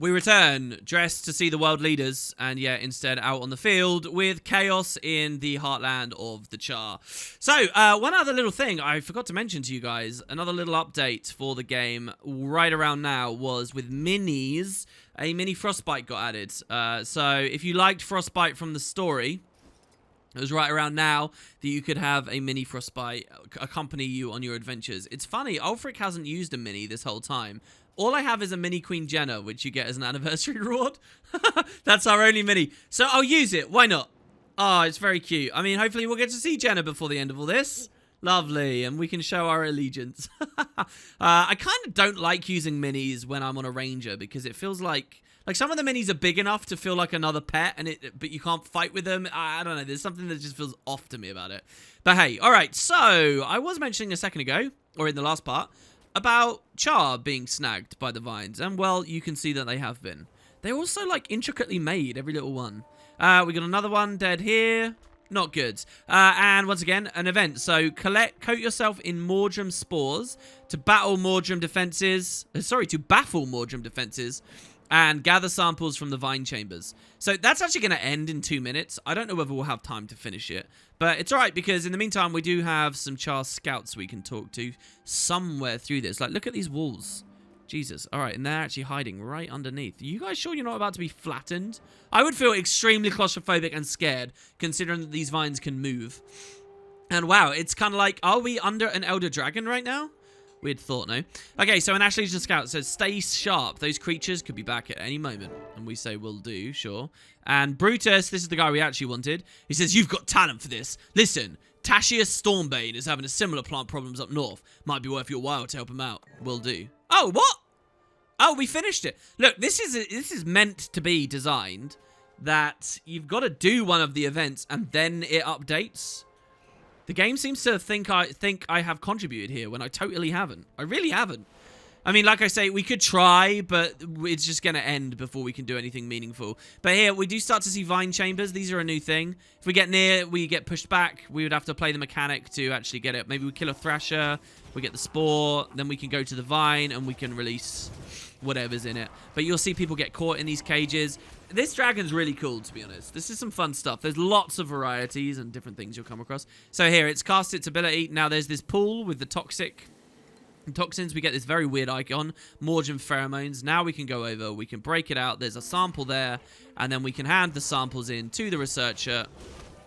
We return, dressed to see the world leaders, and yet instead out on the field with chaos in the heartland of the Char. So, one other little thing I forgot to mention to you guys, another little update for the game right around now was with minis, a mini Frostbite got added. So, if you liked Frostbite from the story, it was right around now that you could have a mini Frostbite accompany you on your adventures. It's funny, Ulfric hasn't used a mini this whole time. All I have is a mini Queen Jenna, which you get as an anniversary reward. That's our only mini. So I'll use it. Why not? Oh, it's very cute. I mean, hopefully we'll get to see Jenna before the end of all this. Lovely. And we can show our allegiance. I kind of don't like using minis when I'm on a ranger because it feels like some of the minis are big enough to feel like another pet, but you can't fight with them. I don't know. There's something that just feels off to me about it. But hey, all right. So I was mentioning a second ago, or in the last part, about Char being snagged by the vines. And, well, you can see that they have been. They're also, like, intricately made, every little one. We got another one dead here. Not good. And, once again, an event. So, coat yourself in Mordrem spores to battle Mordrem defenses. To baffle Mordrem defenses. And gather samples from the vine chambers. So that's actually going to end in 2 minutes. I don't know whether we'll have time to finish it. But it's alright because in the meantime, we do have some Char scouts we can talk to somewhere through this. Like, look at these walls. Jesus. Alright, and they're actually hiding right underneath. Are you guys sure you're not about to be flattened? I would feel extremely claustrophobic and scared considering that these vines can move. And wow, it's kind of like, are we under an Elder Dragon right now? Weird thought, no? Okay, so an Ash Legion Scout says, stay sharp. Those creatures could be back at any moment. And we say, will do, sure. And Brutus, this is the guy we actually wanted. He says, you've got talent for this. Listen, Tashius Stormbane is having a similar plant problems up north. Might be worth your while to help him out. Will do. Oh, what? Oh, we finished it. Look, this is meant to be designed that you've got to do one of the events and then it updates. The game seems to think I have contributed here when I totally haven't. I really haven't. I mean, like I say, we could try, but it's just going to end before we can do anything meaningful. But here, we do start to see vine chambers. These are a new thing. If we get near, we get pushed back. We would have to play the mechanic to actually get it. Maybe we kill a thrasher, we get the spore, then we can go to the vine, and we can release whatever's in it. But you'll see people get caught in these cages. This dragon's really cool, to be honest. This is some fun stuff. There's lots of varieties and different things you'll come across. So here, it's cast its ability. Now there's this pool with the toxins. We get this very weird icon, Mordrem pheromones. Now we can go over, we can break it out. There's a sample there, and then we can hand the samples in to the researcher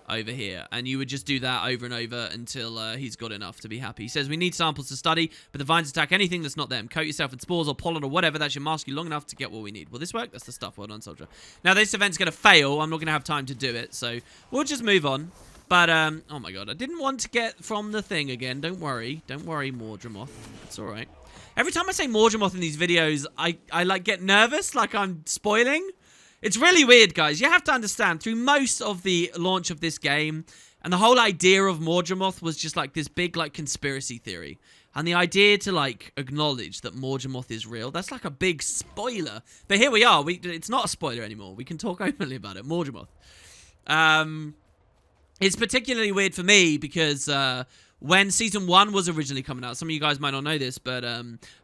over here. And you would just do that over and over until he's got enough to be happy. He says, we need samples to study, but the vines attack anything that's not them. Coat yourself in spores or pollen or whatever. That should mask you long enough to get what we need. Will this work? That's the stuff. Well done, soldier. Now, this event's going to fail. I'm not going to have time to do it, so we'll just move on. But, oh my god, I didn't want to get from the thing again. Don't worry. Don't worry, Mordremoth. It's alright. Every time I say Mordremoth in these videos, I like, get nervous, like I'm spoiling. It's really weird, guys. You have to understand, through most of the launch of this game, and the whole idea of Mordremoth was just, like, this big, like, conspiracy theory. And the idea to, like, acknowledge that Mordremoth is real, that's like a big spoiler. But here we are. It's not a spoiler anymore. We can talk openly about it. Mordremoth. It's particularly weird for me because when Season 1 was originally coming out, some of you guys might not know this, but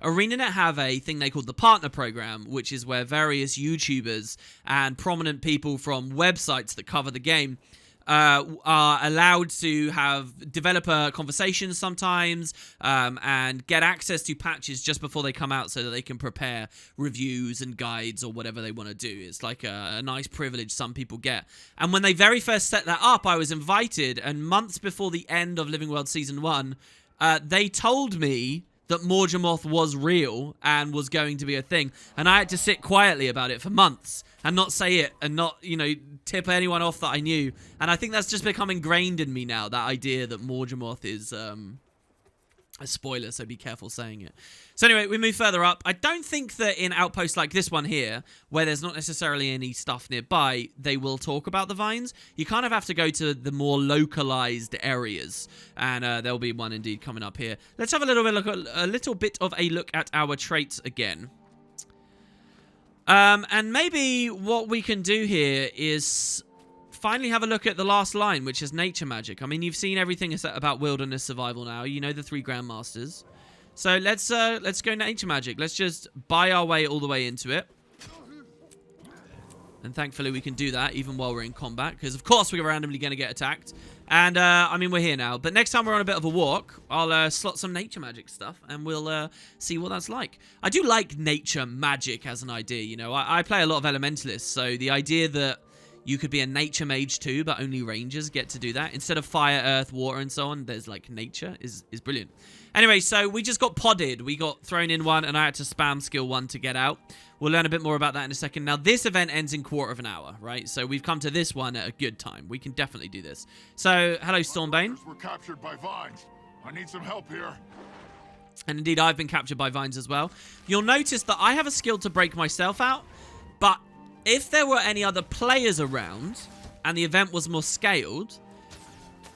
ArenaNet have a thing they call the Partner Program, which is where various YouTubers and prominent people from websites that cover the game are allowed to have developer conversations sometimes and get access to patches just before they come out so that they can prepare reviews and guides or whatever they want to do. It's like a nice privilege some people get. And when they very first set that up, I was invited, and months before the end of Living World Season 1, they told me that Mordremoth was real and was going to be a thing. And I had to sit quietly about it for months and not say it and not, you know, tip anyone off that I knew. And I think that's just become ingrained in me now, that idea that Mordremoth is a spoiler, so be careful saying it. So anyway, we move further up. I don't think that in outposts like this one here, where there's not necessarily any stuff nearby, they will talk about the vines. You kind of have to go to the more localized areas, and there'll be one indeed coming up here. Let's have a little bit of a look at our traits again. And maybe what we can do here is finally have a look at the last line, which is nature magic. I mean, you've seen everything about wilderness survival now. You know the 3 Grandmasters. So let's go nature magic. Let's just buy our way all the way into it. And thankfully we can do that even while we're in combat, because of course we're randomly going to get attacked. And, I mean, we're here now. But next time we're on a bit of a walk, I'll slot some nature magic stuff, and we'll see what that's like. I do like nature magic as an idea, you know. I play a lot of elementalists, so the idea that you could be a nature mage too, but only rangers get to do that. Instead of fire, earth, water, and so on, there's, like, nature is brilliant. Anyway, so we just got podded. We got thrown in one, and I had to spam skill 1 to get out. We'll learn a bit more about that in a second. Now, this event ends in quarter of an hour, right? So we've come to this one at a good time. We can definitely do this. So, hello, Stormbane. We're captured by vines. I need some help here. And indeed, I've been captured by vines as well. You'll notice that I have a skill to break myself out, but if there were any other players around and the event was more scaled,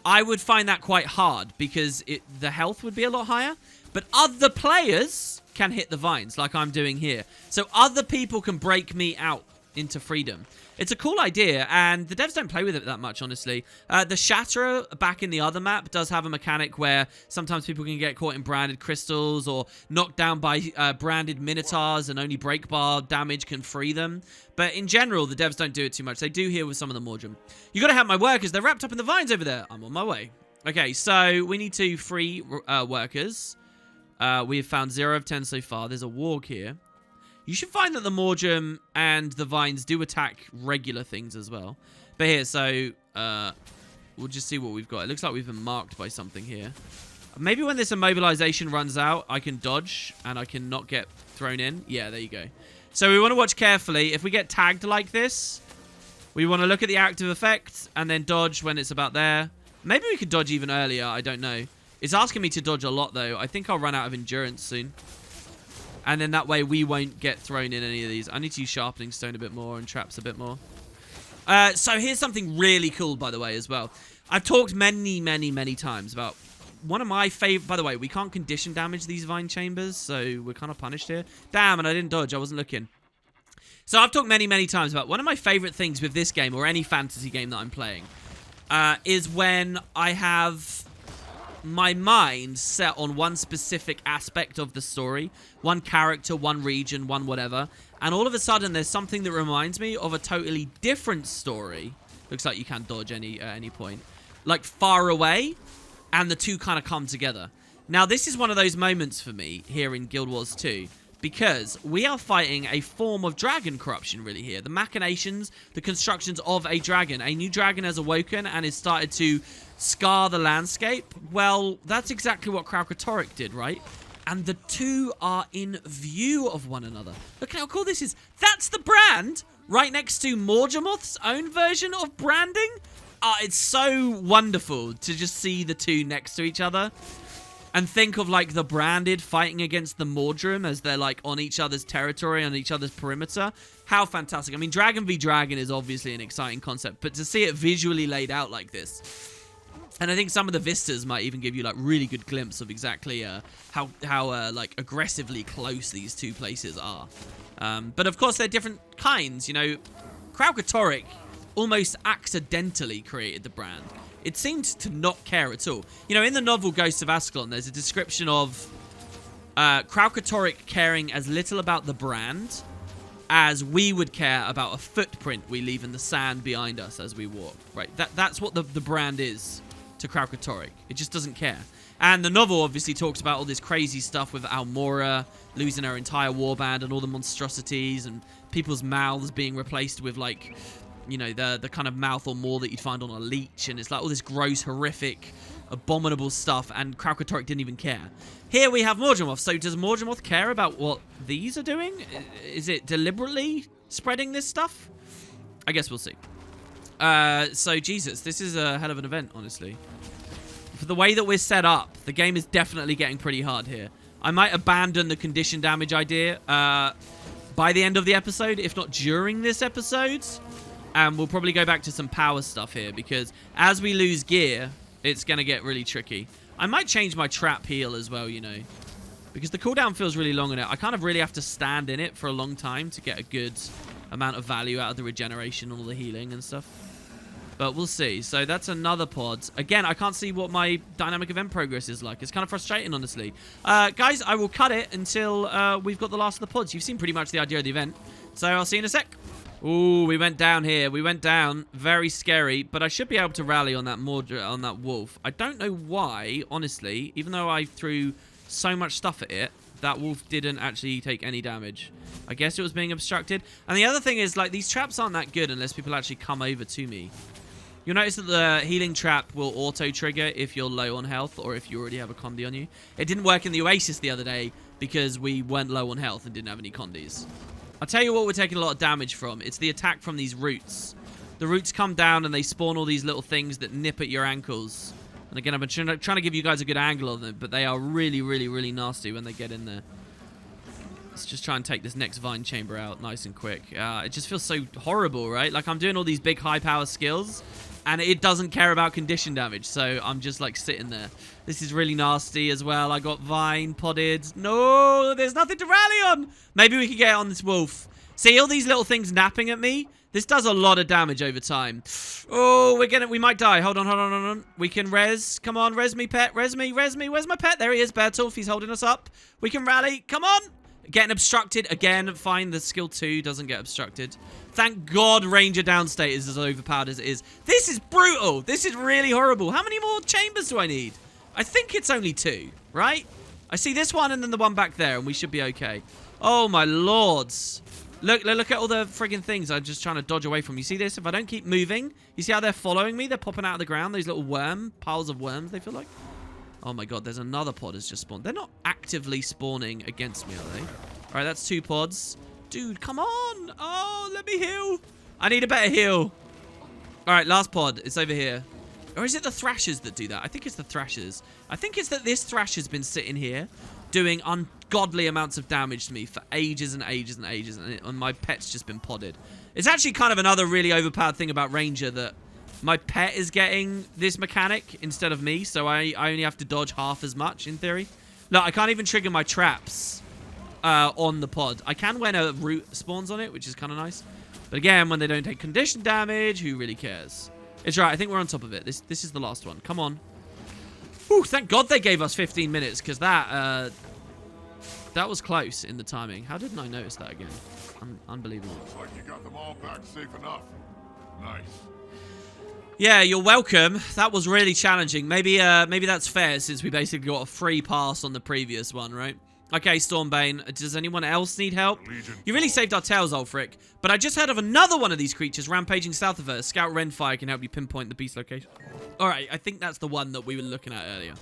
I would find that quite hard because the health would be a lot higher. But other players can hit the vines like I'm doing here. So other people can break me out into freedom. It's a cool idea, and the devs don't play with it that much, honestly. The Shatterer back in the other map does have a mechanic where sometimes people can get caught in branded crystals or knocked down by branded minotaurs, and only break bar damage can free them. But in general, the devs don't do it too much. They do here with some of the Mordrem. You gotta have my workers. They're wrapped up in the vines over there. I'm on my way. Okay, so we need to free workers. We have found 0 of 10 so far. There's a warg here. You should find that the Mordrem and the vines do attack regular things as well. But here, so we'll just see what we've got. It looks like we've been marked by something here. Maybe when this immobilization runs out, I can dodge and I can not get thrown in. Yeah, there you go. So we want to watch carefully. If we get tagged like this, we want to look at the active effect and then dodge when it's about there. Maybe we could dodge even earlier. I don't know. It's asking me to dodge a lot, though. I think I'll run out of endurance soon. And then that way we won't get thrown in any of these. I need to use sharpening stone a bit more and traps a bit more. So here's something really cool, by the way, as well. I've talked many, many, many times about one of my favorite... By the way, we can't condition damage these vine chambers, so we're kind of punished here. Damn, and I didn't dodge. I wasn't looking. So I've talked many, many times about one of my favorite things with this game, or any fantasy game that I'm playing, is when I have my mind set on one specific aspect of the story, one character, one region, one whatever, and all of a sudden there's something that reminds me of a totally different story. Looks like you can dodge at any point, like far away, and the two kind of come together. Now this is one of those moments for me here in Guild Wars 2, because we are fighting a form of dragon corruption really here. The machinations, the constructions of a dragon. A new dragon has awoken and has started to scar the landscape. Well, that's exactly what Kralkatorrik did, right? And the two are in view of one another. Look how cool this is. That's the brand right next to Mordremoth's own version of branding. It's so wonderful to just see the two next to each other. And think of, like, the branded fighting against the Mordrem as they're, like, on each other's territory, on each other's perimeter. How fantastic. I mean, Dragon v Dragon is obviously an exciting concept, but to see it visually laid out like this. And I think some of the vistas might even give you, like, really good glimpse of exactly how like, aggressively close these two places are. But, of course, they're different kinds, you know. Kralkatorrik almost accidentally created the brand. It seemed to not care at all. You know, in the novel Ghosts of Ascalon, there's a description of Kralkatorrik caring as little about the brand as we would care about a footprint we leave in the sand behind us as we walk. Right? That's what the brand is to Kralkatorrik. It just doesn't care. And the novel obviously talks about all this crazy stuff with Almora losing her entire warband and all the monstrosities and people's mouths being replaced with, like, you know, the kind of mouth or maw that you'd find on a leech, and it's like all this gross, horrific, abominable stuff, and Kralkatorrik didn't even care. Here we have Mordremoth. So does Mordremoth care about what these are doing? Is it deliberately spreading this stuff? I guess we'll see. So, Jesus, this is a hell of an event, honestly. For the way that we're set up, the game is definitely getting pretty hard here. I might abandon the condition damage idea by the end of the episode, if not during this episode. And we'll probably go back to some power stuff here, because as we lose gear, it's going to get really tricky. I might change my trap heal as well, you know, because the cooldown feels really long in it. I kind of really have to stand in it for a long time to get a good amount of value out of the regeneration and all the healing and stuff. But we'll see. So that's another pod. Again, I can't see what my dynamic event progress is like. It's kind of frustrating, honestly. Guys, I will cut it until we've got the last of the pods. You've seen pretty much the idea of the event. So I'll see you in a sec. Ooh, we went down here. We went down. Very scary. But I should be able to rally on that wolf. I don't know why, honestly. Even though I threw so much stuff at it, that wolf didn't actually take any damage. I guess it was being obstructed. And the other thing is, like, these traps aren't that good unless people actually come over to me. You'll notice that the healing trap will auto-trigger if you're low on health or if you already have a condi on you. It didn't work in the Oasis the other day because we weren't low on health and didn't have any condis. I'll tell you what we're taking a lot of damage from. It's the attack from these roots. The roots come down and they spawn all these little things that nip at your ankles. And again, I've been trying to give you guys a good angle on them, but they are really, really, really nasty when they get in there. Let's just try and take this next vine chamber out nice and quick. It just feels so horrible, right? Like, I'm doing all these big high power skills, and it doesn't care about condition damage, so I'm just, like, sitting there. This is really nasty as well. I got vine podded. No, there's nothing to rally on. Maybe we can get on this wolf. See all these little things napping at me? This does a lot of damage over time. Oh, we might die. Hold on. We can res. Come on, res me, pet. Res me. Where's my pet? There he is, Bertolf. He's holding us up. We can rally. Come on. Getting obstructed again. Fine, the skill 2 doesn't get obstructed. Thank God Ranger downstate is as overpowered as it is. This is brutal. This is really horrible. How many more chambers do I need? I think it's only 2, right? I see this one and then the one back there, and we should be okay. Oh, my lords. Look at all the friggin' things I'm just trying to dodge away from. You see this? If I don't keep moving, you see how they're following me? They're popping out of the ground. Those little piles of worms, they feel like. Oh my god, there's another pod has just spawned. They're not actively spawning against me, are they? All right, that's 2 pods. Dude, come on. Oh, let me heal. I need a better heal. All right, last pod. It's over here. Or is it the Thrashers that do that? I think it's the Thrashers. I think it's that this Thrasher's been sitting here doing ungodly amounts of damage to me for ages and ages and ages, and my pet's just been podded. It's actually kind of another really overpowered thing about Ranger that my pet is getting this mechanic instead of me, so I only have to dodge half as much, in theory. Look, I can't even trigger my traps on the pod. I can when a root spawns on it, which is kind of nice. But again, when they don't take condition damage, who really cares? It's right. I think we're on top of it. This is the last one. Come on. Whew, thank God they gave us 15 minutes, because that was close in the timing. How didn't I notice that again? Unbelievable. Looks like you got them all back safe enough. Nice. Yeah, you're welcome. That was really challenging. Maybe that's fair since we basically got a free pass on the previous one, right? Okay, Stormbane. Does anyone else need help? You really saved our tails, Ulfric. But I just heard of another one of these creatures rampaging south of us. Scout Renfire can help you pinpoint the beast location. Alright, I think that's the one that we were looking at earlier.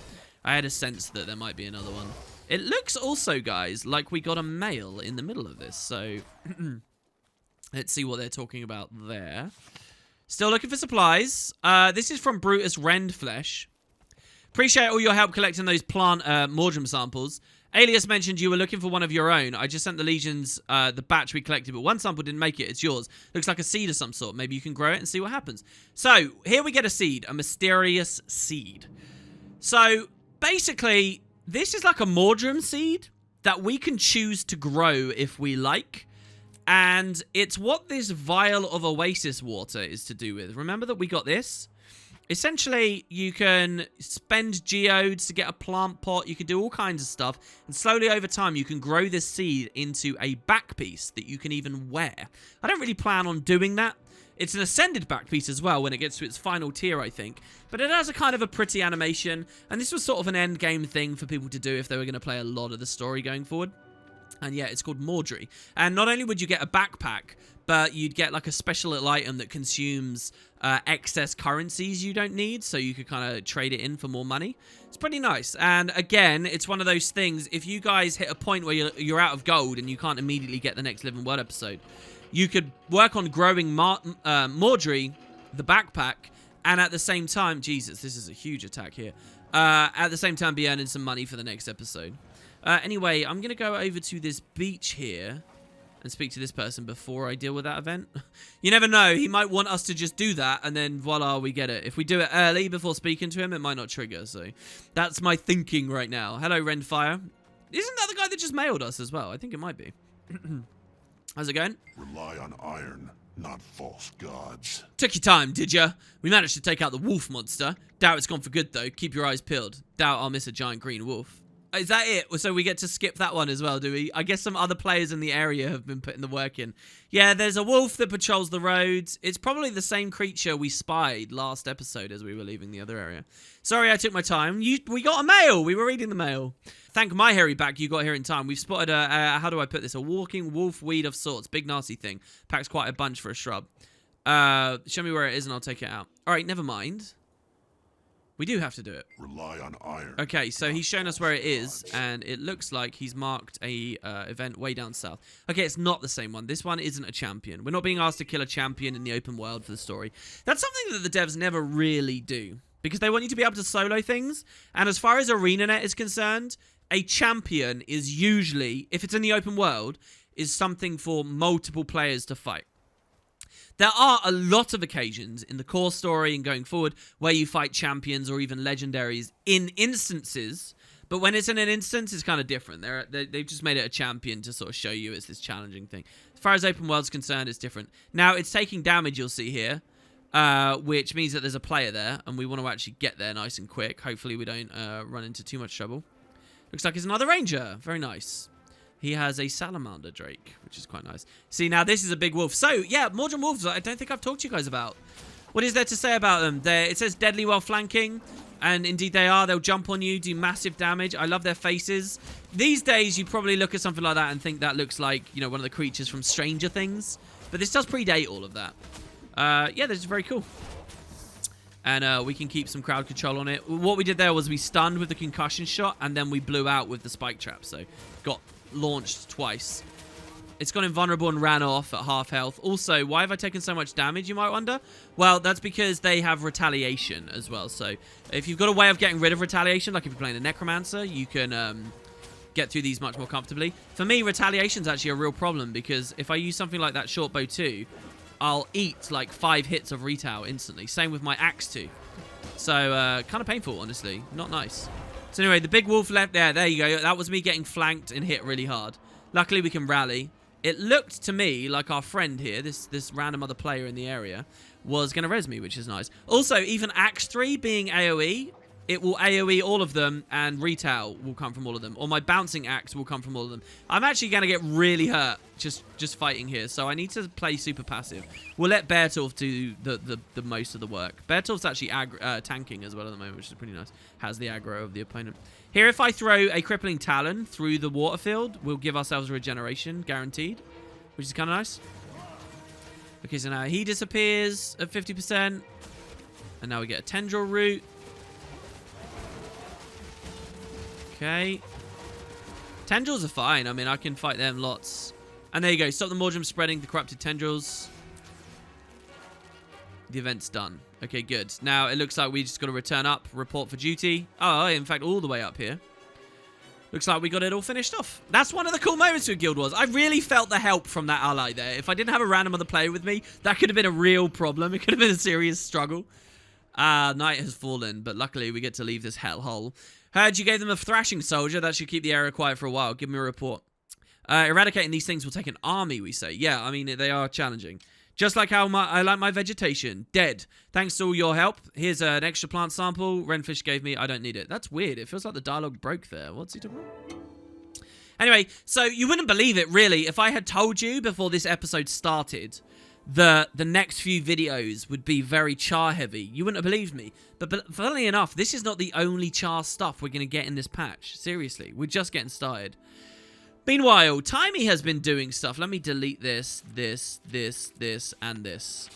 I had a sense that there might be another one. It looks also, guys, like we got a male in the middle of this. So, let's see what they're talking about there. Still looking for supplies. This is from Brutus Rendflesh. Appreciate all your help collecting those plant Mordrem samples. Alias mentioned you were looking for one of your own. I just sent the Legions the batch we collected, but one sample didn't make it. It's yours. Looks like a seed of some sort. Maybe you can grow it and see what happens. So, here we get a seed. A mysterious seed. So, basically, this is like a Mordrem seed that we can choose to grow if we like. And it's what this vial of Oasis water is to do with. Remember that we got this? Essentially, you can spend geodes to get a plant pot. You can do all kinds of stuff. And slowly over time, you can grow this seed into a back piece that you can even wear. I don't really plan on doing that. It's an ascended back piece as well when it gets to its final tier, I think. But it has a kind of a pretty animation. And this was sort of an end game thing for people to do if they were going to play a lot of the story going forward. And yeah, it's called Mordrem. And not only would you get a backpack, but you'd get like a special little item that consumes excess currencies you don't need, so you could kind of trade it in for more money. It's pretty nice. And again, it's one of those things, if you guys hit a point where you're out of gold and you can't immediately get the next Living Word episode, you could work on growing Mordrem, the backpack, and at the same time, Jesus, this is a huge attack here, at the same time be earning some money for the next episode. Anyway, I'm going to go over to this beach here and speak to this person before I deal with that event. You never know. He might want us to just do that, and then voila, we get it. If we do it early before speaking to him, it might not trigger. So that's my thinking right now. Hello, Renfire. Isn't that the guy that just mailed us as well? I think it might be. How's it going? Rely on iron, not false gods. Took your time, did ya? We managed to take out the wolf monster. Doubt it's gone for good, though. Keep your eyes peeled. Doubt I'll miss a giant green wolf. Is that it? So we get to skip that one as well, do we? I guess some other players in the area have been putting the work in. Yeah, there's a wolf that patrols the roads. It's probably the same creature we spied last episode as we were leaving the other area. Sorry I took my time. We got a mail. We were reading the mail. Thank my hairy back you got here in time. We've spotted a how do I put this? A walking wolf weed of sorts. Big nasty thing. Packs quite a bunch for a shrub. Show me where it is and I'll take it out. All right, never mind. We do have to do it. Rely on iron. Okay, so he's shown us where it is, and it looks like he's marked a event way down south. Okay, it's not the same one. This one isn't a champion. We're not being asked to kill a champion in the open world for the story. That's something that the devs never really do, because they want you to be able to solo things, and as far as ArenaNet is concerned, a champion is usually, if it's in the open world, is something for multiple players to fight. There are a lot of occasions in the core story and going forward where you fight champions or even legendaries in instances, but when it's in an instance, it's kind of different. They've just made it a champion to sort of show you it's this challenging thing. As far as open world's concerned, it's different. Now, it's taking damage, you'll see here, which means that there's a player there, and we want to actually get there nice and quick. Hopefully we don't run into too much trouble. Looks like it's another ranger. Very nice. He has a salamander drake, which is quite nice. See, now this is a big wolf. So, yeah, Mordrem wolves, I don't think I've talked to you guys about. What is there to say about them? It says deadly while flanking, and indeed they are. They'll jump on you, do massive damage. I love their faces. These days, you'd probably look at something like that and think that looks like, you know, one of the creatures from Stranger Things. But this does predate all of that. Yeah, this is very cool. And we can keep some crowd control on it. What we did there was we stunned with the concussion shot, and then we blew out with the spike trap. So, got launched twice. It's gone invulnerable and ran off at half health. Also, why have I taken so much damage, you might wonder? Well, that's because they have retaliation as well. So if you've got a way of getting rid of retaliation, like if you're playing a necromancer, you can get through these much more comfortably. For me, retaliation is actually a real problem, because if I use something like that short bow 2, I'll eat like 5 hits of retail instantly. Same with my axe 2. So kind of painful, honestly. Not nice. So anyway, the big wolf left there. There you go. That was me getting flanked and hit really hard. Luckily, we can rally. It looked to me like our friend here, this random other player in the area, was going to res me, which is nice. Also, even Axe 3 being AoE, it will AoE all of them, and retail will come from all of them. Or my bouncing axe will come from all of them. I'm actually going to get really hurt just fighting here, so I need to play super passive. We'll let Beartooth do the most of the work. Beartooth's actually tanking as well at the moment, which is pretty nice. Has the aggro of the opponent. Here, if I throw a crippling talon through the water field, we'll give ourselves regeneration, guaranteed, which is kind of nice. Okay, so now he disappears at 50%, and now we get a tendril root. Okay. Tendrils are fine. I mean, I can fight them lots. And there you go. Stop the Mordrem spreading the corrupted tendrils. The event's done. Okay, good. Now, it looks like we just got to return up, report for duty. Oh, in fact, all the way up here. Looks like we got it all finished off. That's one of the cool moments with Guild Wars. I really felt the help from that ally there. If I didn't have a random other player with me, that could have been a real problem. It could have been a serious struggle. Night has fallen, but luckily we get to leave this hellhole. Heard you gave them a thrashing soldier. That should keep the area quiet for a while. Give me a report. Eradicating these things will take an army, we say. Yeah, I mean, they are challenging. Just like how I like my vegetation. Dead. Thanks to all your help. Here's an extra plant sample. Renfish gave me. I don't need it. That's weird. It feels like the dialogue broke there. What's he talking about? Anyway, so you wouldn't believe it, really, if I had told you before this episode started the next few videos would be very char heavy. You wouldn't have believed me. But funnily enough, this is not the only char stuff we're going to get in this patch. Seriously, we're just getting started. Meanwhile, Timey has been doing stuff. Let me delete this, and this.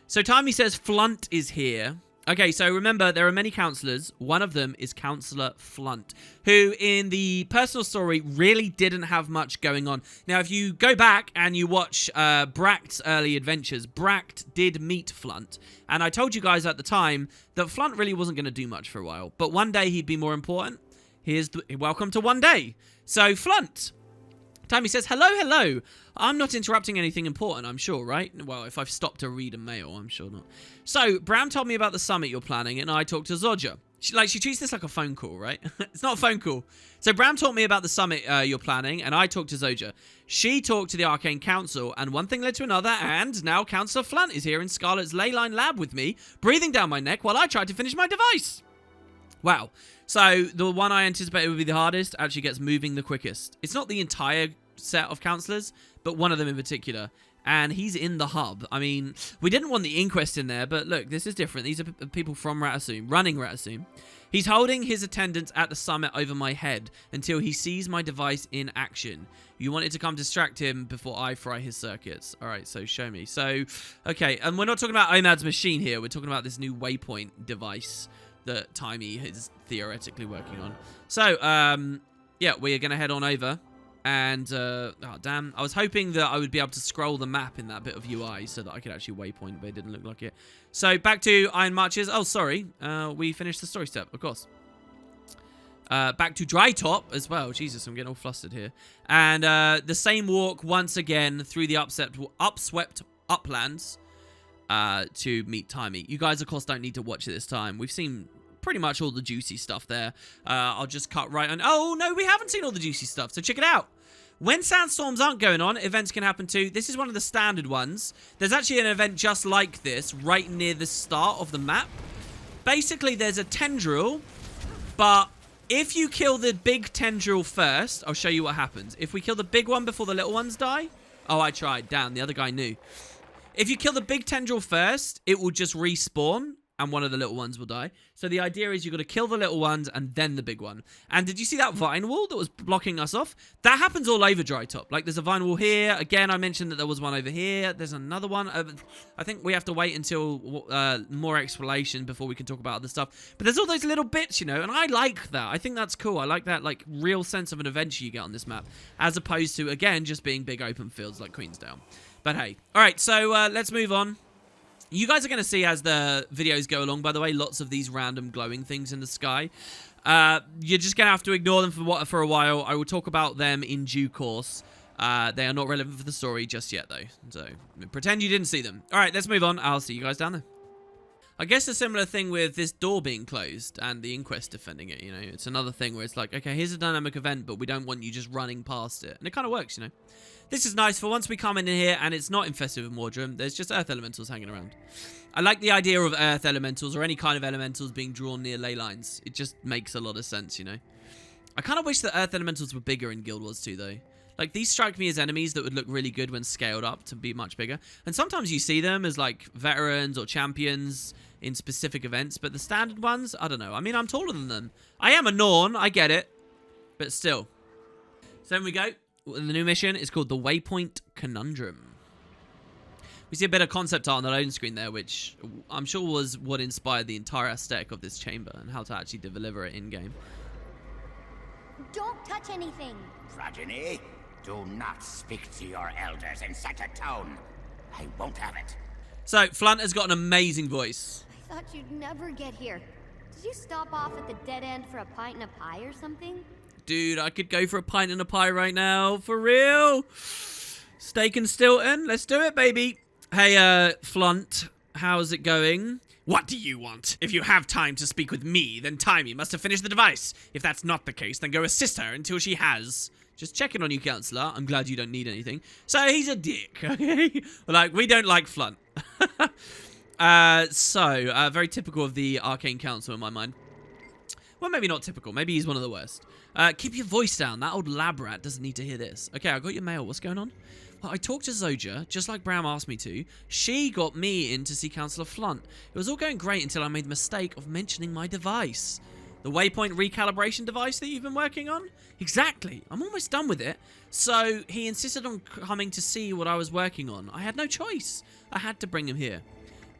So Timey says Flunt is here. Okay, so remember, there are many counselors. One of them is Counselor Flunt, who in the personal story really didn't have much going on. Now, if you go back and you watch Brakt's early adventures, Brakt did meet Flunt. And I told you guys at the time that Flunt really wasn't going to do much for a while. But one day he'd be more important. Welcome to one day. So, Flunt. Timey says, hello. I'm not interrupting anything important, I'm sure, right? Well, if I've stopped to read a mail, I'm sure not. So, Bram told me about the summit you're planning, and I talked to Zodja. She treats this like a phone call, right? It's not a phone call. So, Bram told me about the summit you're planning, and I talked to Zodja. She talked to the Arcane Council, and one thing led to another, and now Councillor Flunt is here in Scarlet's Leyline lab with me, breathing down my neck while I tried to finish my device. Wow. So the one I anticipated would be the hardest actually gets moving the quickest. It's not the entire set of counselors, but one of them in particular. And he's in the hub. I mean, we didn't want the Inquest in there, but look, this is different. These are people from Ratasum, running Ratasum. He's holding his attendants at the summit over my head until he sees my device in action. You wanted to come distract him before I fry his circuits. All right, so show me. So, okay, and we're not talking about Omad's machine here. We're talking about this new Waypoint device that Timey is theoretically working on. So, yeah, we're going to head on over. And, oh, damn. I was hoping that I would be able to scroll the map in that bit of UI so that I could actually waypoint, but it didn't look like it. So, back to Iron Marches. Oh, sorry. We finished the story step, of course. Back to Dry Top as well. Jesus, I'm getting all flustered here. And the same walk once again through the upswept uplands to meet Timey. You guys, of course, don't need to watch it this time. We've seen pretty much all the juicy stuff there. I'll just cut right on. Oh, no, we haven't seen all the juicy stuff, so check it out. When sandstorms aren't going on, events can happen too. This is one of the standard ones. There's actually an event just like this right near the start of the map. Basically, there's a Tendril, but if you kill the big Tendril first, I'll show you what happens. If we kill the big one before the little ones die... Oh, I tried. Damn, the other guy knew. If you kill the big Tendril first, it will just respawn, and one of the little ones will die. So the idea is you've got to kill the little ones and then the big one. And did you see that vine wall that was blocking us off? That happens all over Dry Top. Like, there's a vine wall here. Again, I mentioned that there was one over here. There's another one. I think we have to wait until more explanation before we can talk about other stuff. But there's all those little bits, you know, and I like that. I think that's cool. I like that, like, real sense of an adventure you get on this map, as opposed to, again, just being big open fields like Queensdale. But hey. All right, so let's move on. You guys are going to see as the videos go along, by the way, lots of these random glowing things in the sky. You're just going to have to ignore them for a while. I will talk about them in due course. They are not relevant for the story just yet, though. So pretend you didn't see them. All right, let's move on. I'll see you guys down there. I guess a similar thing with this door being closed and the Inquest defending it, you know. It's another thing where it's like, okay, here's a dynamic event, but we don't want you just running past it. And it kind of works, you know. This is nice for once we come in here and it's not infested with Mordrem. There's just earth elementals hanging around. I like the idea of earth elementals or any kind of elementals being drawn near ley lines. It just makes a lot of sense, you know. I kind of wish that earth elementals were bigger in Guild Wars 2, though. Like, these strike me as enemies that would look really good when scaled up to be much bigger. And sometimes you see them as, like, veterans or champions in specific events. But the standard ones, I don't know. I mean, I'm taller than them. I am a Norn, I get it. But still. So then we go. The new mission is called the Waypoint Conundrum. We see a bit of concept art on the loading screen there, which I'm sure was what inspired the entire aesthetic of this chamber and how to actually deliver it in-game. Don't touch anything. Progeny, do not speak to your elders in such a tone. I won't have it. So, Flunt has got an amazing voice. I thought you'd never get here. Did you stop off at the dead end for a pint and a pie or something? Dude, I could go for a pint and a pie right now. For real. Steak and Stilton. Let's do it, baby. Hey, Flunt. How's it going? What do you want? If you have time to speak with me, then Timey must have finished the device. If that's not the case, then go assist her until she has. Just checking on you, Counselor. I'm glad you don't need anything. So, he's a dick, okay? Like, we don't like Flunt. Very typical of the Arcane Council in my mind. Well, maybe not typical. Maybe he's one of the worst. Keep your voice down. That old lab rat doesn't need to hear this. Okay, I got your mail. What's going on? Well, I talked to Zoja, just like Bram asked me to. She got me in to see Councillor Flunt. It was all going great until I made the mistake of mentioning my device. The Waypoint recalibration device that you've been working on? Exactly. I'm almost done with it. So, he insisted on coming to see what I was working on. I had no choice. I had to bring him here.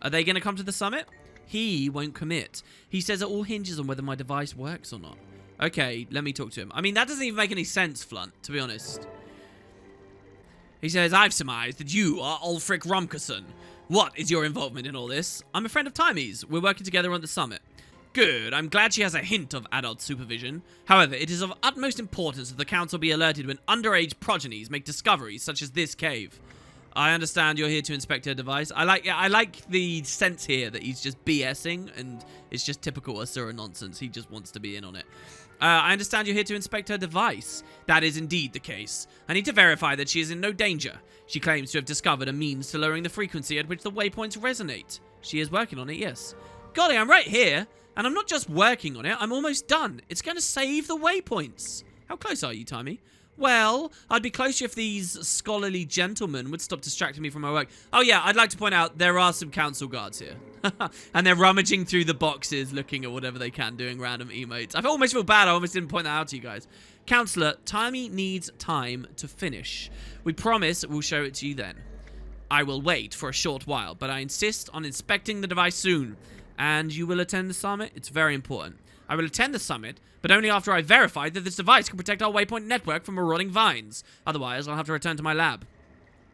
Are they going to come to the summit? He won't commit. He says it all hinges on whether my device works or not. Okay, let me talk to him. I mean, that doesn't even make any sense, Flunt, to be honest. He says, I've surmised that you are Ulfric Rumkerson. What is your involvement in all this? I'm a friend of Timey's. We're working together on the summit. Good. I'm glad she has a hint of adult supervision. However, it is of utmost importance that the council be alerted when underage progenies make discoveries such as this cave. I understand you're here to inspect her device. I like the sense here that he's just BSing and it's just typical Asura nonsense. He just wants to be in on it. I understand you're here to inspect her device. That is indeed the case. I need to verify that she is in no danger. She claims to have discovered a means to lowering the frequency at which the waypoints resonate. She is working on it, yes. Golly, I'm right here. And I'm not just working on it, I'm almost done. It's going to save the waypoints. How close are you, Timey? Well, I'd be closer if these scholarly gentlemen would stop distracting me from my work. Oh yeah, I'd like to point out there are some council guards here. And they're rummaging through the boxes, looking at whatever they can, doing random emotes. I almost feel bad, I almost didn't point that out to you guys. Counselor, Timey needs time to finish. We promise we'll show it to you then. I will wait for a short while, but I insist on inspecting the device soon. And you will attend the summit? It's very important. I will attend the summit, but only after I verify that this device can protect our Waypoint network from marauding vines. Otherwise, I'll have to return to my lab.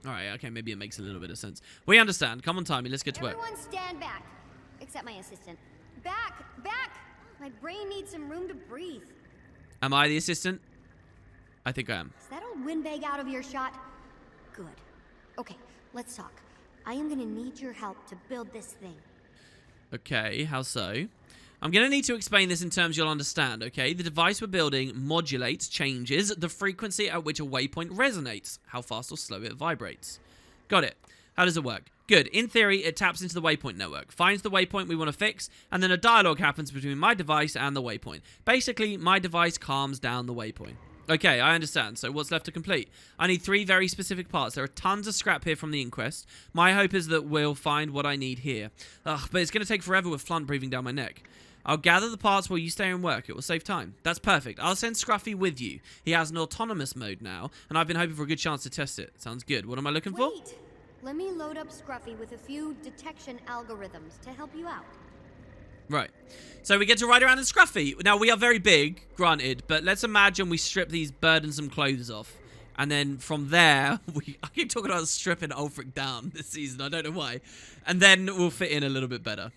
Alright, okay, maybe it makes a little bit of sense. We understand. Come on, Timey, let's get to work. Everyone stand back. Except my assistant. Back! Back! My brain needs some room to breathe. Am I the assistant? I think I am. Is that old windbag out of your shot? Good. Okay, let's talk. I am gonna need your help to build this thing. Okay, how so? I'm going to need to explain this in terms you'll understand, okay? The device we're building modulates, changes the frequency at which a waypoint resonates, how fast or slow it vibrates. Got it. How does it work? Good. In theory, it taps into the waypoint network, finds the waypoint we want to fix, and then a dialogue happens between my device and the waypoint. Basically, my device calms down the waypoint. Okay, I understand. So what's left to complete? I need 3 very specific parts. There are tons of scrap here from the inquest. My hope is that we'll find what I need here. Ugh, but it's going to take forever with Flumm breathing down my neck. I'll gather the parts while you stay and work. It will save time. That's perfect. I'll send Scruffy with you. He has an autonomous mode now, and I've been hoping for a good chance to test it. Sounds good. What am I looking for? Wait! Let me load up Scruffy with a few detection algorithms to help you out. Right. So we get to ride around in Scruffy. Now, we are very big, granted, but let's imagine we strip these burdensome clothes off. And then from there, I keep talking about stripping Ulfric down this season. I don't know why. And then we'll fit in a little bit better.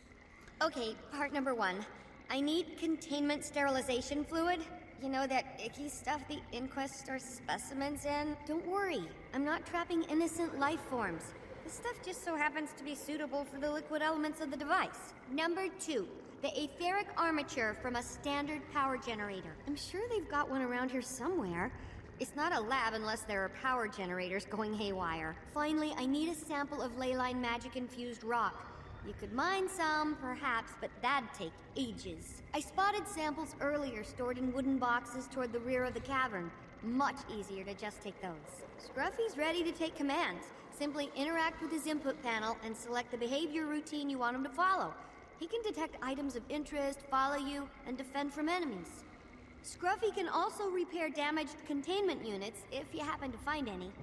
Okay, part number 1. I need containment sterilization fluid. You know, that icky stuff the inquest stores specimens in? Don't worry, I'm not trapping innocent life forms. This stuff just so happens to be suitable for the liquid elements of the device. Number 2, the etheric armature from a standard power generator. I'm sure they've got one around here somewhere. It's not a lab unless there are power generators going haywire. Finally, I need a sample of leyline magic-infused rock. You could mine some, perhaps, but that'd take ages. I spotted samples earlier stored in wooden boxes toward the rear of the cavern. Much easier to just take those. Scruffy's ready to take commands. Simply interact with his input panel and select the behavior routine you want him to follow. He can detect items of interest, follow you, and defend from enemies. Scruffy can also repair damaged containment units if you happen to find any.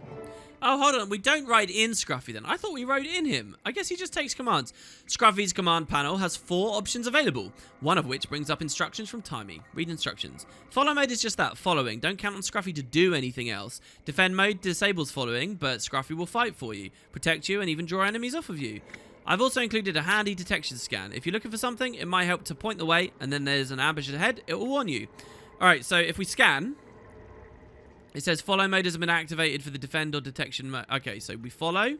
Oh, hold on. We don't ride in Scruffy then. I thought we rode in him. I guess he just takes commands. Scruffy's command panel has 4 options available, one of which brings up instructions from Timey. Read instructions. Follow mode is just that, following. Don't count on Scruffy to do anything else. Defend mode disables following, but Scruffy will fight for you, protect you, and even draw enemies off of you. I've also included a handy detection scan. If you're looking for something, it might help to point the way, and then there's an ambush ahead. It will warn you. Alright, so if we scan, it says follow mode has been activated for the defend or detection mode. Okay, so we follow.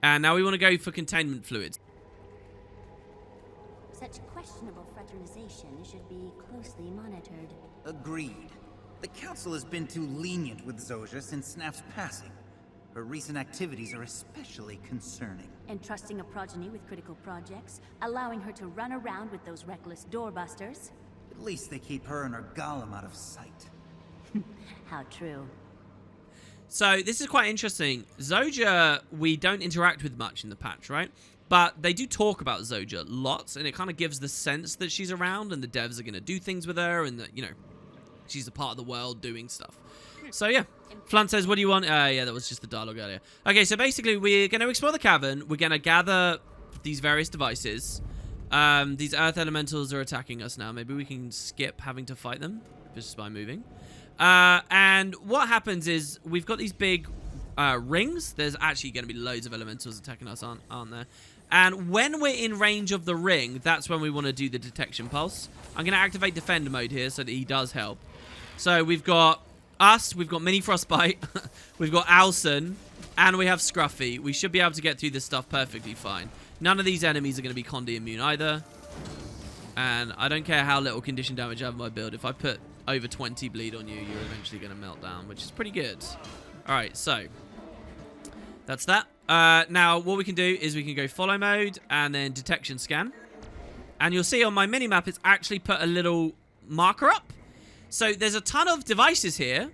And now we want to go for containment fluids. Such questionable fraternization should be closely monitored. Agreed. The Council has been too lenient with Zojja since Snap's passing. Her recent activities are especially concerning. Entrusting a progeny with critical projects, allowing her to run around with those reckless doorbusters. At least they keep her and her golem out of sight. How true. So this is quite interesting. Zojja, we don't interact with much in the patch, right? But they do talk about Zojja lots, and it kind of gives the sense that she's around and the devs are going to do things with her and that, you know, she's a part of the world doing stuff. So yeah, Flumm says, what do you want? Yeah, that was just the dialogue earlier. Okay, so basically we're going to explore the cavern. We're going to gather these various devices. These earth elementals are attacking us now. Maybe we can skip having to fight them just by moving. And what happens is we've got these big rings. There's actually going to be loads of elementals attacking us, aren't there? And when we're in range of the ring, that's when we want to do the detection pulse. I'm going to activate defend mode here so that he does help. So we've got us, we've got Mini Frostbite, we've got Alson, and we have Scruffy. We should be able to get through this stuff perfectly fine. None of these enemies are going to be Condi immune either. And I don't care how little condition damage I have in my build. If I put over 20 bleed on you, you're eventually going to melt down, which is pretty good. Alright, so that's that. Now, what we can do is we can go follow mode and then detection scan. And you'll see on my mini-map, it's actually put a little marker up. So there's a ton of devices here,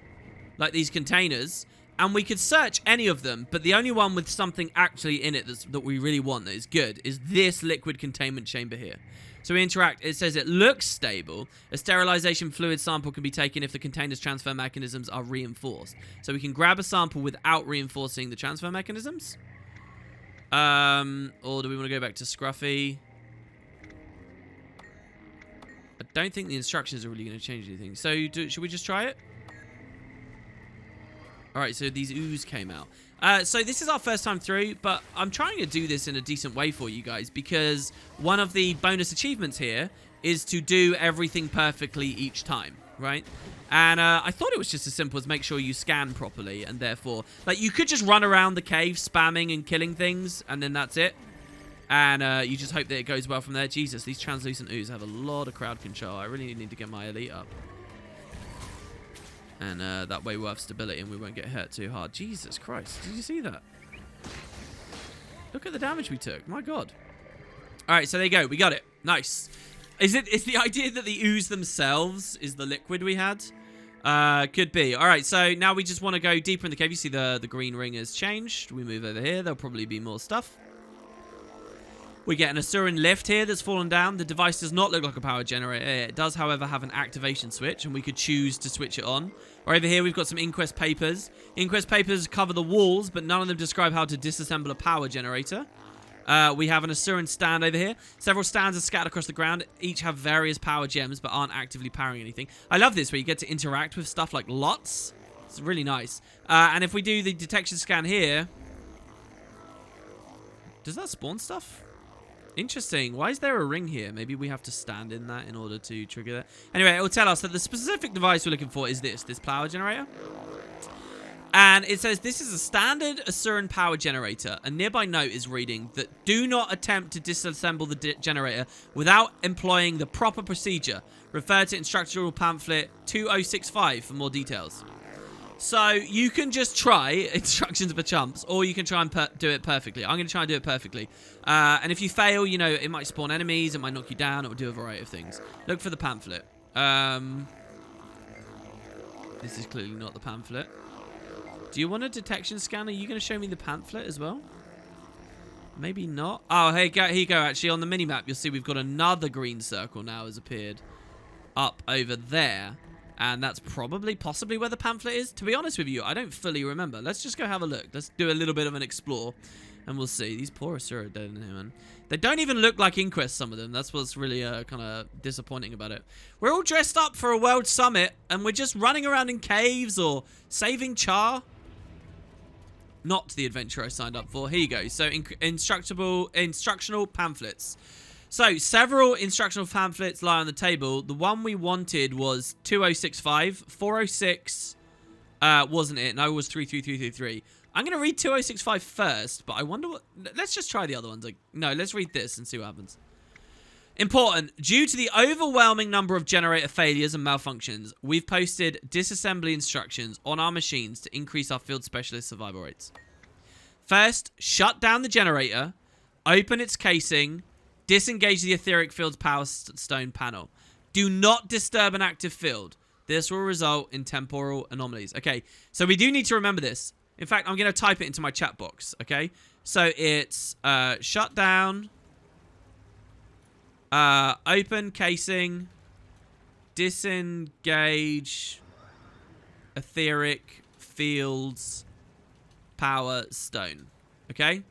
like these containers, and we could search any of them, but the only one with something actually in it that we really want, that is good, is this liquid containment chamber here. So we interact. It says it looks stable. A sterilization fluid sample can be taken if the container's transfer mechanisms are reinforced. So we can grab a sample without reinforcing the transfer mechanisms. Or do we want to go back to Scruffy? I don't think the instructions are really going to change anything. So should we just try it? Alright, so these ooze came out. So this is our first time through, but I'm trying to do this in a decent way for you guys because one of the bonus achievements here is to do everything perfectly each time, right? And I thought it was just as simple as make sure you scan properly, and therefore, like, you could just run around the cave spamming and killing things, and then that's it. And you just hope that it goes well from there. Jesus, these translucent ooze have a lot of crowd control. I really need to get my elite up. And that way we'll have stability and we won't get hurt too hard. Jesus Christ. Did you see that? Look at the damage we took. My God. Alright, so there you go. We got it. Nice. Is the idea that the ooze themselves is the liquid we had? Could be. Alright, so now we just want to go deeper in the cave. You see the green ring has changed. We move over here. There'll probably be more stuff. We get an Asuran lift here that's fallen down. The device does not look like a power generator. It does, however, have an activation switch, and we could choose to switch it on. Or over here, we've got some inquest papers. Inquest papers cover the walls, but none of them describe how to disassemble a power generator. We have an Asuran stand over here. Several stands are scattered across the ground. Each have various power gems, but aren't actively powering anything. I love this, where you get to interact with stuff like lots. It's really nice. And if we do the detection scan here... Does that spawn stuff? Interesting. Why is there a ring here? Maybe we have to stand in that in order to trigger that. Anyway, it will tell us that the specific device we're looking for is this power generator. And it says this is a standard Asuran power generator. A nearby note is reading that do not attempt to disassemble the generator without employing the proper procedure. Refer to instructional pamphlet 2065 for more details. So you can just try instructions for chumps, or you can try and do it perfectly. I'm going to try and do it perfectly. And if you fail, you know, it might spawn enemies, it might knock you down, it will do a variety of things. Look for the pamphlet. This is clearly not the pamphlet. Do you want a detection scan? Are you going to show me the pamphlet as well? Maybe not. Oh, hey, here you go. Actually, on the minimap, you'll see we've got another green circle now has appeared up over there. And that's possibly where the pamphlet is. To be honest with you, I don't fully remember. Let's just go have a look. Let's do a little bit of an explore. And we'll see. These poor Asura are dead in here, man. They don't even look like Inquest, some of them. That's what's really kind of disappointing about it. We're all dressed up for a world summit. And we're just running around in caves or saving Char. Not the adventure I signed up for. Here you go. So, instructional pamphlets. So, several instructional pamphlets lie on the table. The one we wanted was 2065. 406 wasn't it. No, it was 33333. I'm going to read 2065 first, but I wonder what... Let's just try the other ones. No, let's read this and see what happens. Important. Due to the overwhelming number of generator failures and malfunctions, we've posted disassembly instructions on our machines to increase our field specialist survival rates. First, shut down the generator, open its casing, disengage the etheric field's power stone panel. Do not disturb an active field. This will result in temporal anomalies. Okay, so we do need to remember this. In fact, I'm going to type it into my chat box, okay? So it's shut down, open casing, disengage etheric fields power stone, okay?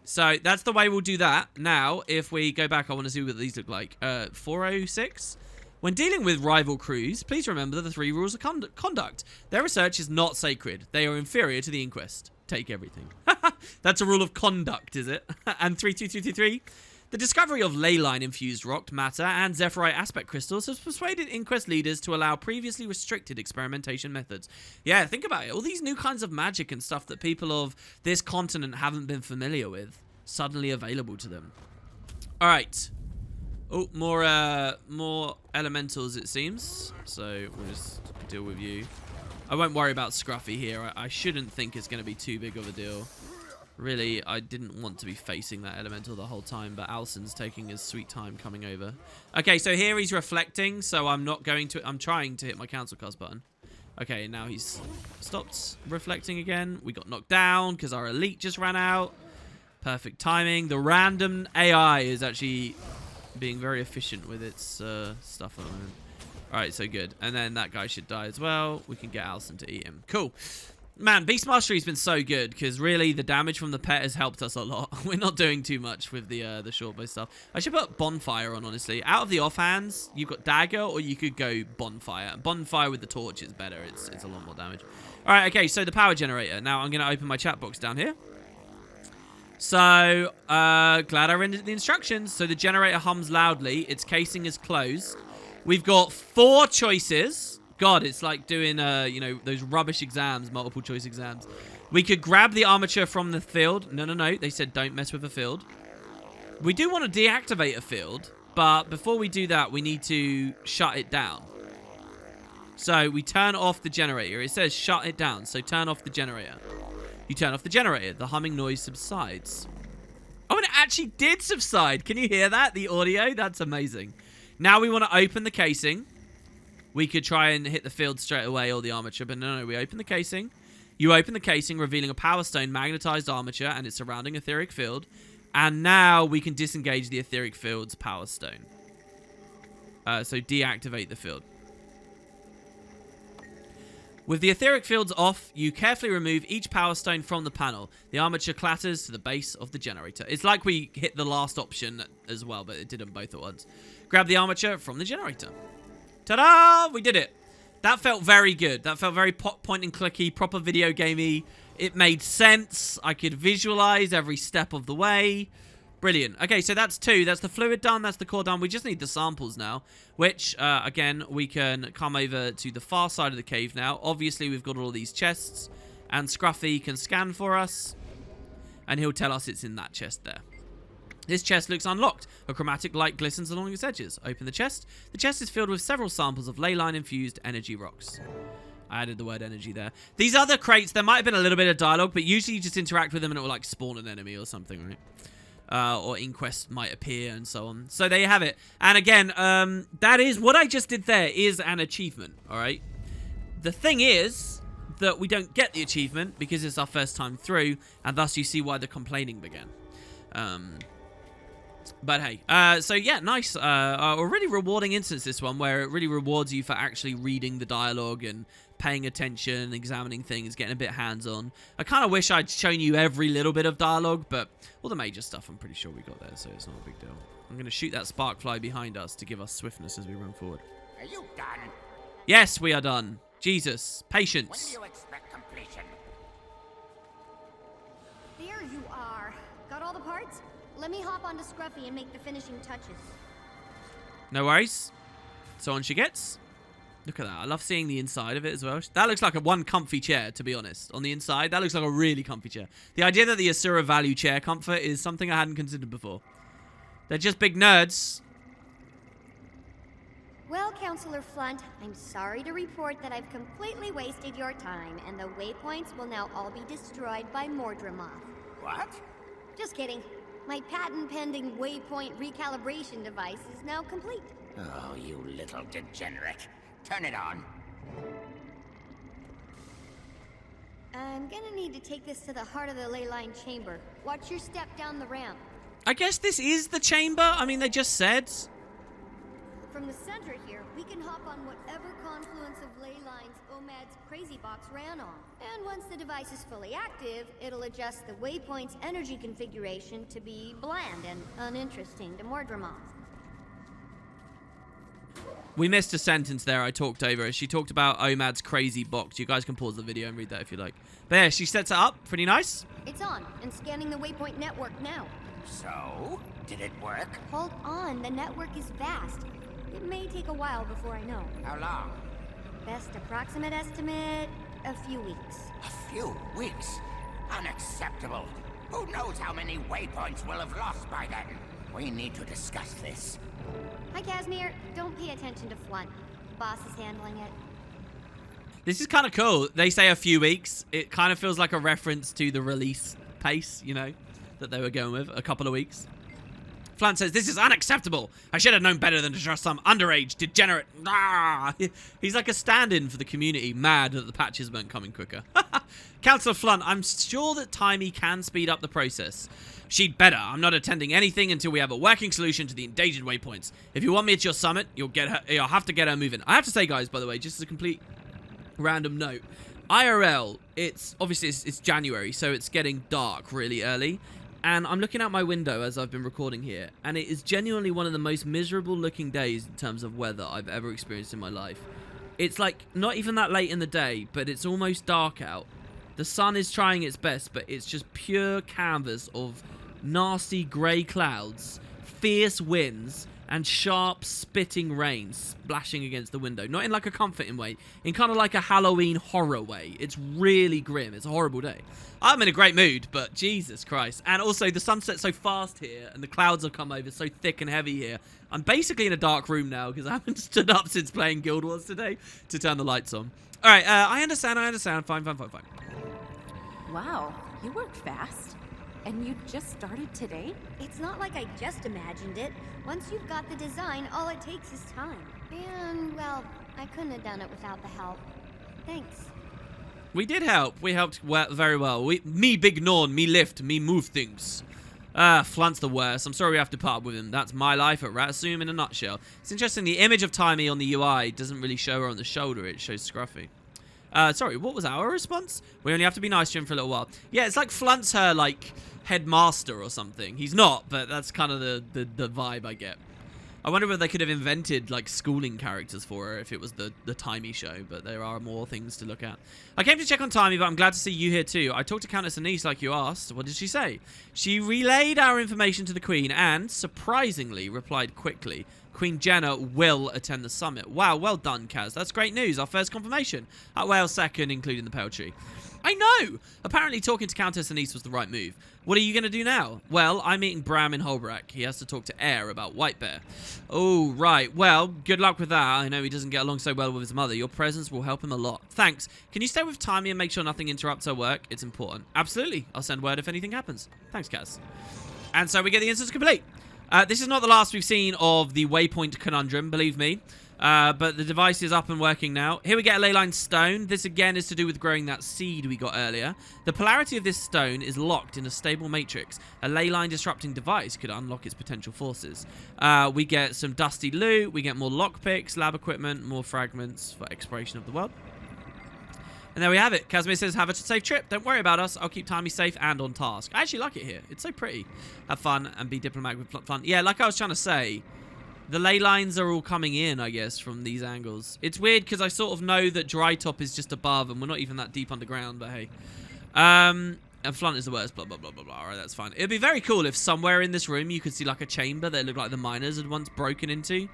So that's the way we'll do that. Now, if we go back, I want to see what these look like. 406. When dealing with rival crews, please remember the 3 rules of conduct. Their research is not sacred. They are inferior to the inquest. Take everything. That's a rule of conduct, is it? And 32323. The discovery of ley line-infused rock matter and zephyrite aspect crystals has persuaded inquest leaders to allow previously restricted experimentation methods. Yeah, think about it. All these new kinds of magic and stuff that people of this continent haven't been familiar with, suddenly available to them. All right. Oh, more elementals, it seems. So we'll just deal with you. I won't worry about Scruffy here. I shouldn't think it's going to be too big of a deal. Really, I didn't want to be facing that elemental the whole time, but Alson's taking his sweet time coming over. Okay, so here he's reflecting, so I'm trying to hit my cancel cast button. Okay, now he's stopped reflecting again. We got knocked down because our elite just ran out. Perfect timing. The random AI is actually being very efficient with its stuff at the moment. Alright, so good. And then that guy should die as well. We can get Alson to eat him. Cool. Man, Beast Mastery's been so good because really the damage from the pet has helped us a lot. We're not doing too much with the shortbow stuff. I should put Bonfire on, honestly. Out of the offhands, you've got Dagger or you could go Bonfire. Bonfire with the torch is better. It's a lot more damage. All right, okay, so the power generator. Now I'm going to open my chat box down here. So, glad I read the instructions. So the generator hums loudly. Its casing is closed. We've got 4 choices. God, it's like doing, you know, those rubbish exams, multiple choice exams. We could grab the armature from the field. No. They said don't mess with a field. We do want to deactivate a field, but before we do that, we need to shut it down. So we turn off the generator. It says shut it down, so turn off the generator. You turn off the generator. The humming noise subsides. Oh, and it actually did subside. Can you hear that? The audio? That's amazing. Now we want to open the casing. We could try and hit the field straight away or the armature, but no, we open the casing. You open the casing, revealing a power stone magnetized armature and its surrounding etheric field. And now we can disengage the etheric field's power stone. So deactivate the field. With the etheric fields off, you carefully remove each power stone from the panel. The armature clatters to the base of the generator. It's like we hit the last option as well, but it did them both at once. Grab the armature from the generator. Ta-da! We did it. That felt very good. That felt very point and clicky, proper video gamey. It made sense. I could visualize every step of the way. Brilliant. Okay, so that's 2. That's the fluid done. That's the core done. We just need the samples now, which, again, we can come over to the far side of the cave now. Obviously, we've got all these chests, and Scruffy can scan for us, and he'll tell us it's in that chest there. This chest looks unlocked. A chromatic light glistens along its edges. Open the chest. The chest is filled with several samples of ley line infused energy rocks. I added the word energy there. These other crates, there might have been a little bit of dialogue, but usually you just interact with them and it will like spawn an enemy or something, right? Or inquest might appear and so on. So there you have it. And again, that is what I just did there is an achievement, all right? The thing is that we don't get the achievement because it's our first time through, and thus you see why the complaining began. But hey, so yeah, nice. A really rewarding instance, this one, where it really rewards you for actually reading the dialogue and paying attention, examining things, getting a bit hands-on. I kind of wish I'd shown you every little bit of dialogue, but all the major stuff I'm pretty sure we got there, so it's not a big deal. I'm going to shoot that sparkfly behind us to give us swiftness as we run forward. Are you done? Yes, we are done. Jesus, patience. When do you expect completion? There you are. Got all the parts? Let me hop onto Scruffy and make the finishing touches. No worries. So on she gets. Look at that. I love seeing the inside of it as well. That looks like one comfy chair, to be honest. On the inside, that looks like a really comfy chair. The idea that the Asura value chair comfort is something I hadn't considered before. They're just big nerds. Well, Counselor Flunt, I'm sorry to report that I've completely wasted your time, and the waypoints will now all be destroyed by Mordremoth. What? Just kidding. My patent-pending waypoint recalibration device is now complete. Oh, you little degenerate. Turn it on. I'm gonna need to take this to the heart of the ley line chamber. Watch your step down the ramp. I guess this is the chamber. I mean, they just said. From the center here, we can hop on whatever confluence of ley lines OMAD's crazy box ran on. And once the device is fully active, it'll adjust the waypoint's energy configuration to be bland and uninteresting to Mordremoth. We missed a sentence there. I talked over it. She talked about OMAD's crazy box. You guys can pause the video and read that if you like. But yeah, she sets it up. Pretty nice. It's on and scanning the waypoint network now. So, did it work? Hold on, the network is vast. It may take a while before I know. How long? Best approximate estimate, a few weeks. A few weeks? Unacceptable. Who knows how many waypoints we'll have lost by then? We need to discuss this. Hi, Casimir. Don't pay attention to Flunt. The boss is handling it. This is kind of cool. They say a few weeks. It kind of feels like a reference to the release pace, you know, that they were going with, a couple of weeks. Flumm says, "This is unacceptable. I should have known better than to trust some underage degenerate." Ah! He's like a stand-in for the community, mad that the patches weren't coming quicker. Councillor Flumm, I'm sure that Timey can speed up the process. She'd better. I'm not attending anything until we have a working solution to the endangered waypoints. If you want me at your summit, you'll have to get her moving. I have to say, guys, by the way, just as a complete random note, IRL, it's January, so it's getting dark really early. And I'm looking out my window as I've been recording here, and it is genuinely one of the most miserable looking days in terms of weather I've ever experienced in my life. It's like not even that late in the day, but it's almost dark out. The sun is trying its best, but it's just pure canvas of nasty grey clouds, fierce winds, and sharp spitting rain splashing against the window. Not in like a comforting way, in kind of like a Halloween horror way. It's really grim. It's a horrible day. I'm in a great mood, but Jesus Christ. And also the sun sets so fast here, and the clouds have come over so thick and heavy here. I'm basically in a dark room now because I haven't stood up since playing Guild Wars today to turn the lights on. All right, I understand. Fine. Wow, you work fast. And you just started today? It's not like I just imagined it. Once you've got the design, all it takes is time. And, well, I couldn't have done it without the help. Thanks. We did help. We helped very well. Me big Norn, me lift, me move things. Flumm's the worst. I'm sorry we have to part with him. That's my life at Ratsum in a nutshell. It's interesting, the image of Timey on the UI doesn't really show her on the shoulder. It shows Scruffy. Sorry, what was our response? We only have to be nice to him for a little while. Yeah, it's like Flumm's her, like, headmaster or something. He's not, but that's kind of the vibe I get. I wonder whether they could have invented like schooling characters for her if it was the Timey show, but there are more things to look at. I came to check on Timey, but I'm glad to see you here too. I talked to Countess Anise like you asked. What did she say? She relayed our information to the Queen and, surprisingly, replied quickly. Queen Jenna will attend the summit. Wow, well done, Kaz. That's great news. Our first confirmation. At Wales second, including the Pale Tree. I know! Apparently talking to Countess Anise was the right move. What are you going to do now? Well, I'm meeting Bram in Holbrook. He has to talk to Air about White Bear. Oh, right. Well, good luck with that. I know he doesn't get along so well with his mother. Your presence will help him a lot. Thanks. Can you stay with Timey and make sure nothing interrupts her work? It's important. Absolutely. I'll send word if anything happens. Thanks, Kaz. And so we get the instance complete. This is not the last we've seen of the Waypoint Conundrum, believe me. But the device is up and working now. Here we get a leyline stone. This again is to do with growing that seed we got earlier. The polarity of this stone is locked in a stable matrix. A leyline disrupting device could unlock its potential forces. We get some dusty loot. We get more lockpicks, lab equipment, more fragments for exploration of the world. And there we have it. Casimir says, have a safe trip. Don't worry about us. I'll keep Timey safe and on task. I actually like it here. It's so pretty. Have fun and be diplomatic with fun. Yeah, like I was trying to say, the ley lines are all coming in, I guess, from these angles. It's weird because I sort of know that Dry Top is just above and we're not even that deep underground, but hey. And Flunt is the worst, blah, blah, blah, blah, blah. All right, that's fine. It'd be very cool if somewhere in this room you could see like a chamber that looked like the miners had once broken into.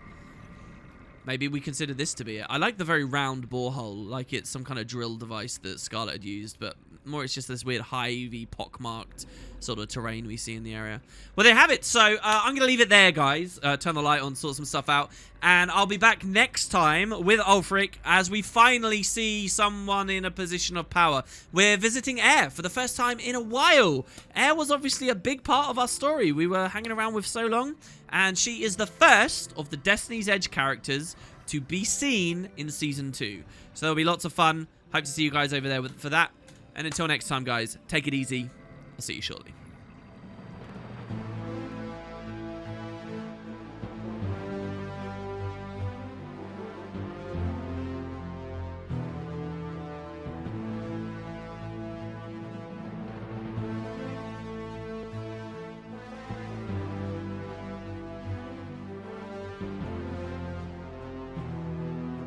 Maybe we consider this to be it. I like the very round borehole, like it's some kind of drill device that Scarlet had used, but more it's just this weird hivey, pockmarked sort of terrain we see in the area. Well, there you have it. So I'm going to leave it there, guys. Turn the light on, sort some stuff out, and I'll be back next time with Ulfric as we finally see someone in a position of power. We're visiting Air for the first time in a while. Air was obviously a big part of our story. We were hanging around with so long, and she is the first of the Destiny's Edge characters to be seen in Season 2. So there'll be lots of fun. Hope to see you guys over there for that. And until next time, guys, take it easy. I'll see you shortly.